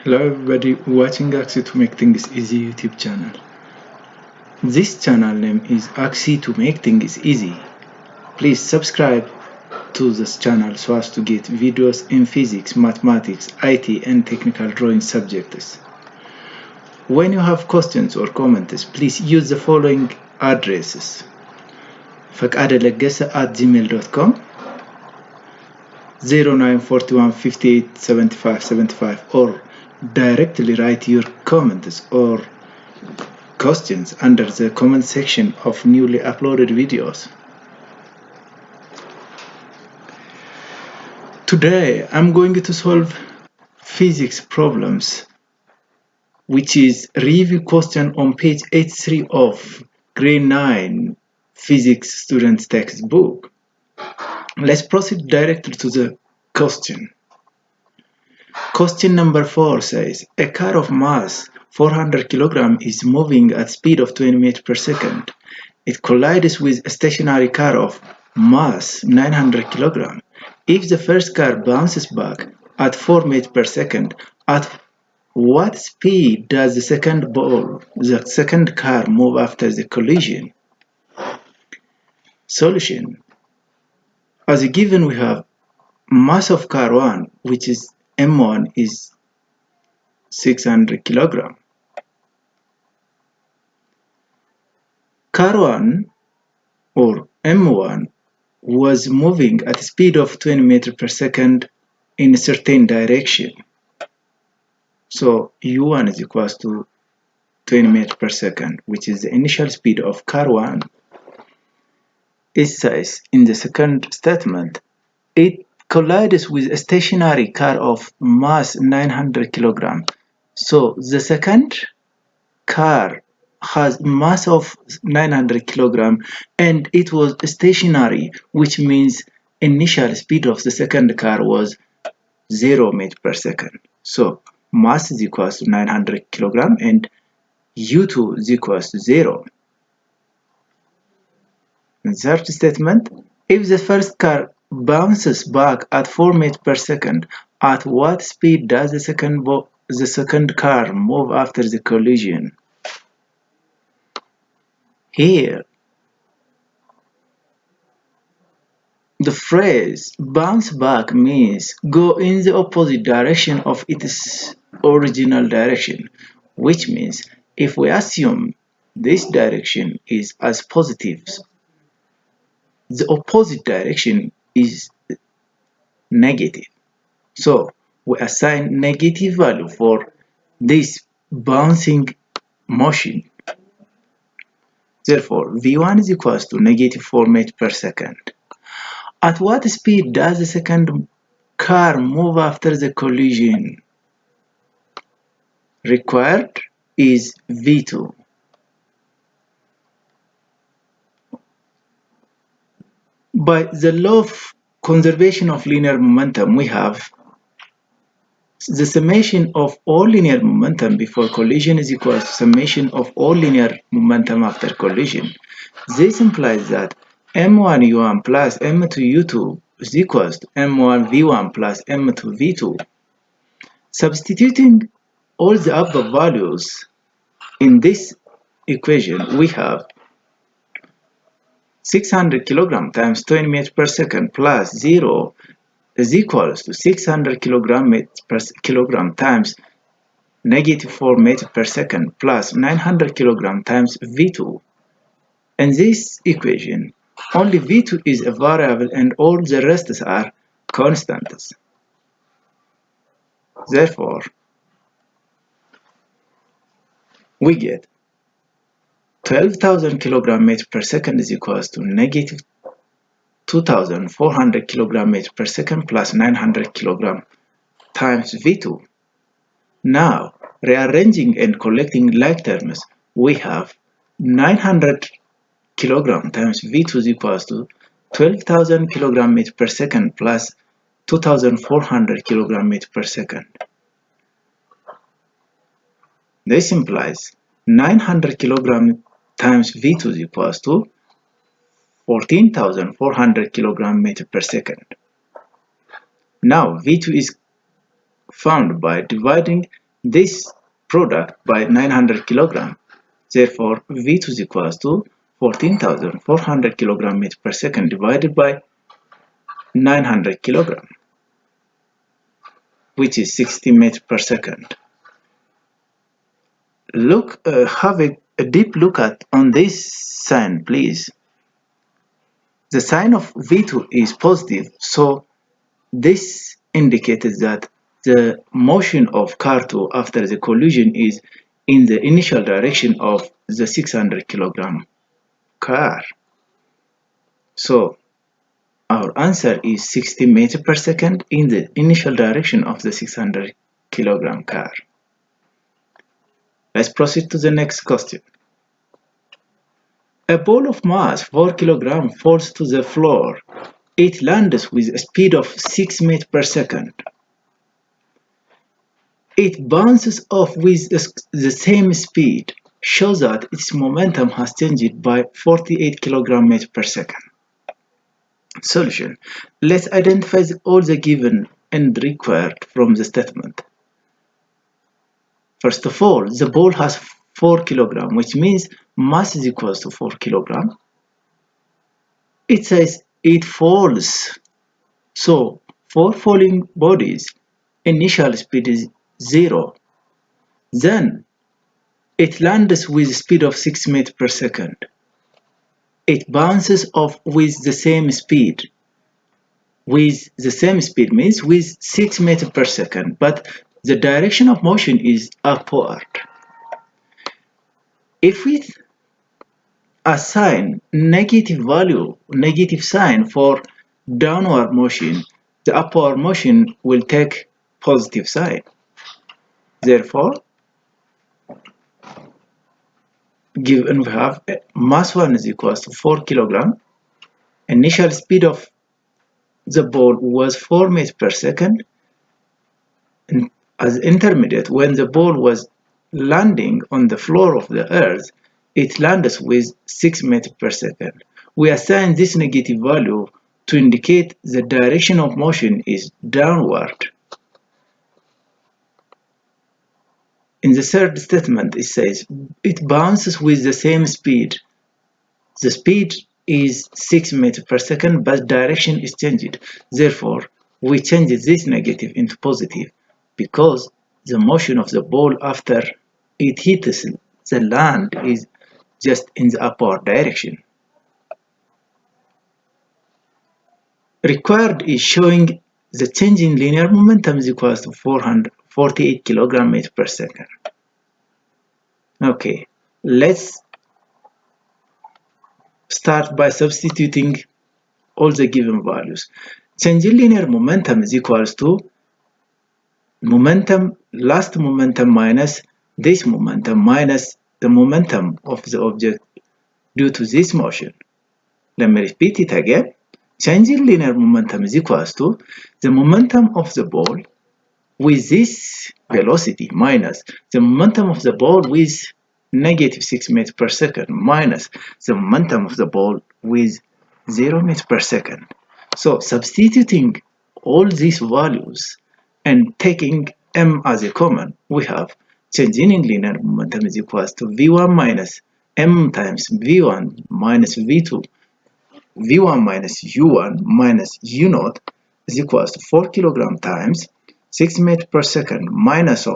Hello everybody watching akssy to make things easy YouTube channel. This channel name is akssy to make things easy. Please subscribe to this channel so as to get videos in physics, mathematics, IT and technical drawing subjects. When you have questions or comments, please use the following addresses: fakadalagasa@gmail.com, 0941587575, or directly write your comments or questions under the comment section of newly uploaded videos. Today I'm going to solve physics problems, which is review question on page 83 of grade 9 physics students textbook. Let's proceed directly to the question. Question number 4 says, a car of mass 400 kg is moving at speed of 20 meters per second. It collides with a stationary car of mass 900 kg. If the first car bounces back at 4 meters per second, at what speed does the second car move after the collision? Solution. As a given, we have mass of car 1, which is M1, is 600 kg. Car 1 or M1 was moving at a speed of 20 meters per second in a certain direction. So U1 is equals to 20 meters per second, which is the initial speed of car 1. It says in the second statement, it collides with a stationary car of mass 900 kg. So the second car has mass of 900 kg and it was stationary, which means initial speed of the second car was 0 meters per second. So mass is equals to 900 kg and U2 is equals to 0. In third statement, if the first car bounces back at 4 meters per second, at what speed does the second car move after the collision? Here, the phrase bounce back means go in the opposite direction of its original direction, which means if we assume this direction is as positive, the opposite direction is negative. So we assign negative value for this bouncing motion. Therefore, V1 is equals to negative 4 meters per second. At what speed does the second car move after the collision? Required is V2. By the law of conservation of linear momentum, we have the summation of all linear momentum before collision is equal to summation of all linear momentum after collision. This implies that M1U1 plus M2U2 is equals to M1V1 plus M2V2. Substituting all the above values in this equation, we have 600 kg times 20 meters per second plus 0 is equals to 600 kg times negative 4 meters per second plus 900 kg times V2. In this equation, only V2 is a variable and all the rest are constants. Therefore, we get 12,000 kg per second is equals to negative 2,400 kg per second plus 900 kg times V2. Now, rearranging and collecting like terms, we have 900 kg times V2 is equals to 12,000 kg per second plus 2,400 kg per second. This implies 900 kg times V2 is equals to 14,400 kg per second. Now V2 is found by dividing this product by 900 kilogram. Therefore, V2 is equals to 14,400 kilogram meter per second divided by 900 kilogram, which is 60 meters per second. Look, have a deep look at on this sign, please. The sign of V2 is positive, so this indicates that the motion of car 2 after the collision is in the initial direction of the 600 kilogram car. So our answer is 60 meters per second in the initial direction of the 600 kilogram car. Let's proceed to the next question. A ball of mass 4 kg falls to the floor. It lands with a speed of 6 meters per second. It bounces off with the same speed. Show that its momentum has changed by 48 km per second. Solution. Let's identify all the given and required from the statement. First of all, the ball has 4 kg, which means mass is equals to 4 kg. It says it falls. So, for falling bodies, initial speed is 0. Then, it lands with a speed of 6 meters per second. It bounces off with the same speed. With the same speed means with 6 meters per second, but the direction of motion is upward. If we assign negative sign for downward motion, the upward motion will take positive sign. Therefore, given we have mass 1 is equals to 4 kg, initial speed of the ball was 4 meters per second, and as intermediate, when the ball was landing on the floor of the earth, it lands with 6 meters per second. We assign this negative value to indicate the direction of motion is downward. In the third statement, it says it bounces with the same speed. The speed is 6 meters per second, but direction is changed. Therefore, we change this negative into positive because the motion of the ball after it hits the land is just in the upward direction. Required is showing the change in linear momentum is equals to 448 kilograms per second. Okay, let's start by substituting all the given values. Change in linear momentum is equals to last momentum minus this momentum minus the momentum of the object due to this motion. Let me repeat it again. Change in linear momentum is equals to the momentum of the ball with this velocity minus the momentum of the ball with negative 6 meters per second minus the momentum of the ball with 0 meters per second. So substituting all these values and taking m as a common, we have change in linear momentum is equals to v1 minus m times v1 minus v2, v1 minus u1 minus u0 is equals to 4 kilogram times 6 meters per second minus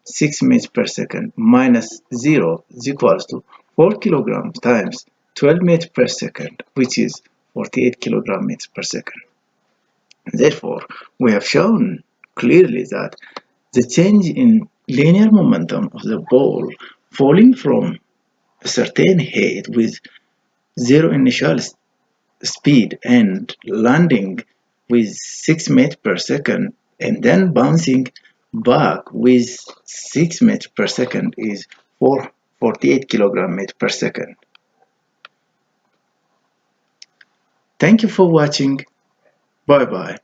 6 meters per second minus 0 is equals to 4 kilograms times 12 meters per second, which is 48 kilograms per second. Therefore, we have shown clearly that the change in linear momentum of the ball falling from a certain height with 0 initial speed and landing with 6 meters per second and then bouncing back with 6 meters per second is 48 kilograms per second. Thank you for watching. Bye bye.